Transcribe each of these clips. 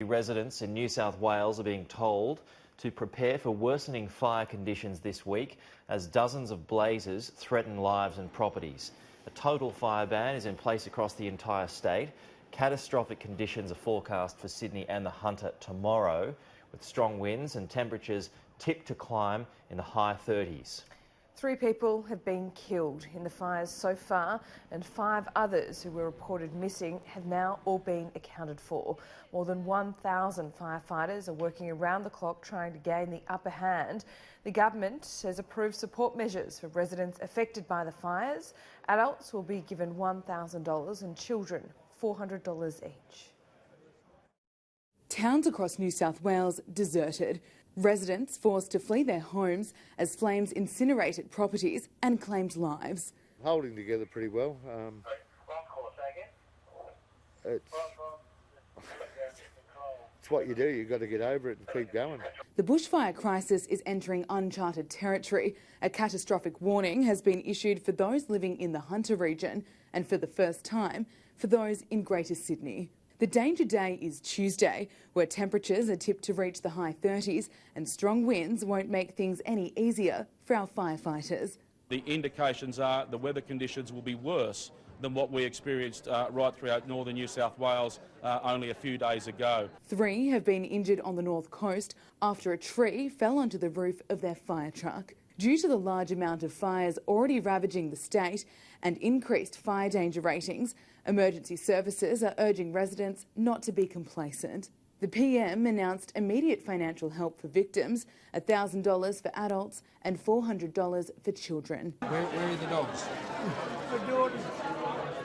Residents in New South Wales are being told to prepare for worsening fire conditions this week as dozens of blazes threaten lives and properties. A total fire ban is in place across the entire state. Catastrophic conditions are forecast for Sydney and the Hunter tomorrow, with strong winds and temperatures tipped to climb in the high 30s. 3 people have been killed in the fires so far, and 5 others who were reported missing have now all been accounted for. More than 1,000 firefighters are working around the clock trying to gain the upper hand. The government has approved support measures for residents affected by the fires. Adults will be given $1,000 and children $400 each. Towns across New South Wales deserted. Residents forced to flee their homes as flames incinerated properties and claimed lives. Holding together pretty well. It's what you do. You've got to get over it and keep going. The bushfire crisis is entering uncharted territory. A catastrophic warning has been issued for those living in the Hunter region and for the first time for those in Greater Sydney. The danger day is Tuesday, where temperatures are tipped to reach the high 30s and strong winds won't make things any easier for our firefighters. The indications are the weather conditions will be worse than what we experienced right throughout northern New South Wales only a few days ago. 3 have been injured on the north coast after a tree fell onto the roof of their fire truck. Due to the large amount of fires already ravaging the state and increased fire danger ratings, emergency services are urging residents not to be complacent. The PM announced immediate financial help for victims, $1,000 for adults and $400 for children. Where are the dogs? The daughter.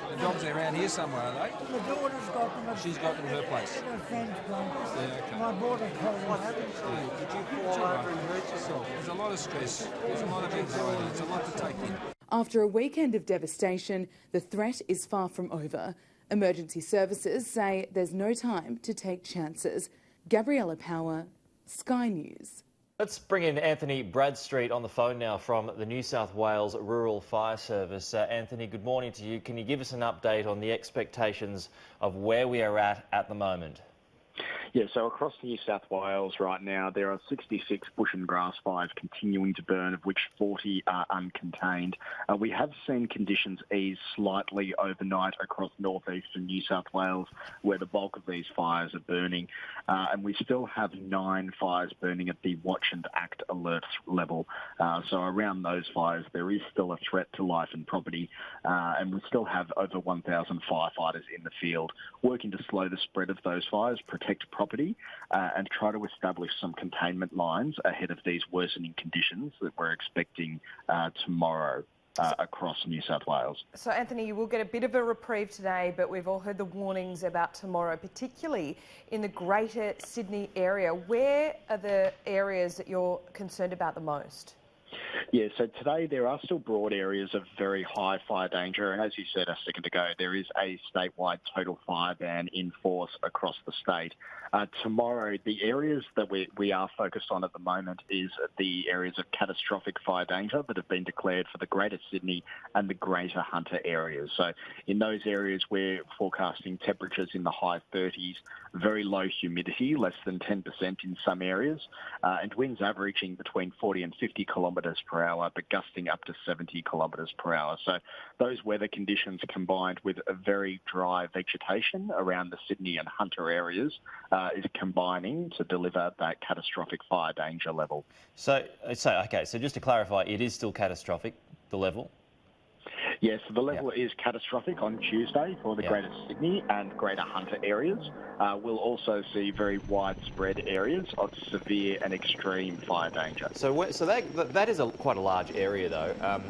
The dogs are around here somewhere, are they? The daughter's got them. She's got them at her place. At her friend's place. Yeah, okay. My daughter told me. What happened to you? Did you fall over and hurt yourself? There's a lot of stress. There's a lot of anxiety. It's a lot to take in. After a weekend of devastation, the threat is far from over. Emergency services say there's no time to take chances. Gabriella Power, Sky News. Let's bring in Anthony Bradstreet on the phone now from the New South Wales Rural Fire Service. Anthony, good morning to you. Can you give us an update on the expectations of where we are at the moment? Yeah, so across New South Wales right now, there are 66 bush and grass fires continuing to burn, of which 40 are uncontained. We have seen conditions ease slightly overnight across northeastern New South Wales, where the bulk of these fires are burning. And we still have 9 fires burning at the watch and act alert level. So around those fires, there is still a threat to life and property. And we still have over 1,000 firefighters in the field working to slow the spread of those fires, protect property and try to establish some containment lines ahead of these worsening conditions that we're expecting tomorrow across New South Wales. So, Anthony, you will get a bit of a reprieve today, but we've all heard the warnings about tomorrow, particularly in the Greater Sydney area. Where are the areas that you're concerned about the most? Yeah, so today there are still broad areas of very high fire danger, and as you said a second ago, there is a statewide total fire ban in force across the state. Tomorrow, the areas that we are focused on at the moment is the areas of catastrophic fire danger that have been declared for the Greater Sydney and the Greater Hunter areas. So in those areas, we're forecasting temperatures in the high 30s, very low humidity, less than 10% in some areas, and winds averaging between 40 and 50 kilometres per hour, but gusting up to 70 kilometres per hour. So those weather conditions combined with a very dry vegetation around the Sydney and Hunter areas is combining to deliver that catastrophic fire danger level. So just to clarify, it is still catastrophic, the level? Yes, the level is catastrophic on Tuesday for the Greater Sydney and Greater Hunter areas. We'll also see very widespread areas of severe and extreme fire danger. So that is quite a large area, though.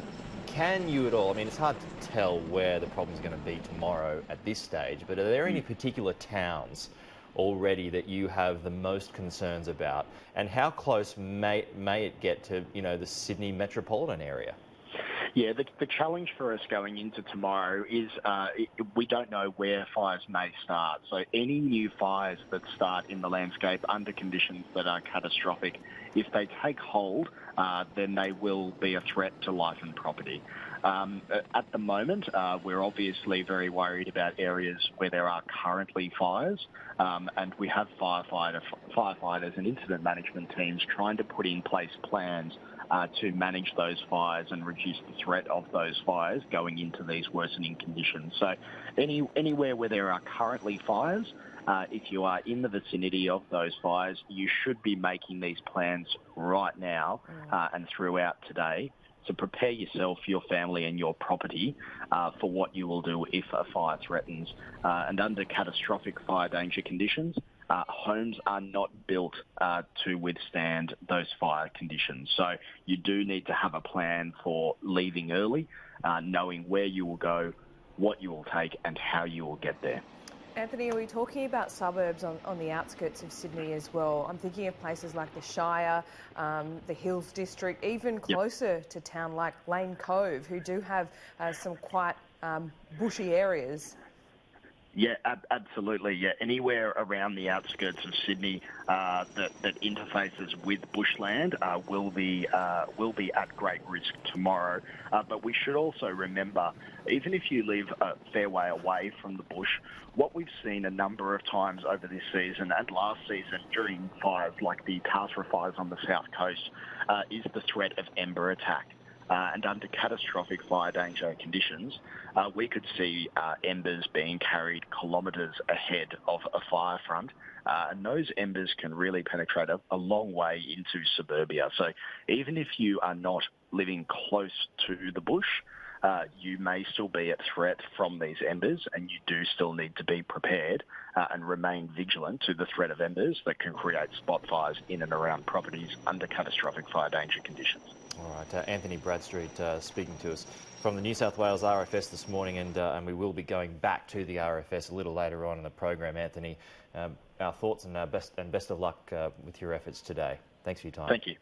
Can you at all, I mean, it's hard to tell where the problem's going to be tomorrow at this stage, but are there any particular towns already that you have the most concerns about? And how close may it get to, the Sydney metropolitan area? Yeah, the challenge for us going into tomorrow is we don't know where fires may start. So any new fires that start in the landscape under conditions that are catastrophic, if they take hold, then they will be a threat to life and property. At the moment, we're obviously very worried about areas where there are currently fires, and we have firefighters and incident management teams trying to put in place plans to manage those fires and reduce the threat of those fires going into these worsening conditions. So anywhere where there are currently fires, if you are in the vicinity of those fires, you should be making these plans right now and throughout today to prepare yourself, your family and your property for what you will do if a fire threatens. And under catastrophic fire danger conditions, homes are not built to withstand those fire conditions. So you do need to have a plan for leaving early, knowing where you will go, what you will take and how you will get there. Anthony, are we talking about suburbs on the outskirts of Sydney as well? I'm thinking of places like the Shire, the Hills District, even closer to town like Lane Cove, who do have some quite bushy areas. Yeah, absolutely. Yeah, anywhere around the outskirts of Sydney that interfaces with bushland will be at great risk tomorrow. But we should also remember, even if you live a fair way away from the bush, what we've seen a number of times over this season and last season during fires like the Telstra fires on the south coast is the threat of ember attack. And under catastrophic fire danger conditions, we could see embers being carried kilometres ahead of a fire front, and those embers can really penetrate a long way into suburbia. So even if you are not living close to the bush, you may still be at threat from these embers, and you do still need to be prepared and remain vigilant to the threat of embers that can create spot fires in and around properties under catastrophic fire danger conditions. All right, Anthony Bradstreet speaking to us from the New South Wales RFS this morning, and we will be going back to the RFS a little later on in the program. Anthony, our thoughts and best of luck with your efforts today. Thanks for your time. Thank you.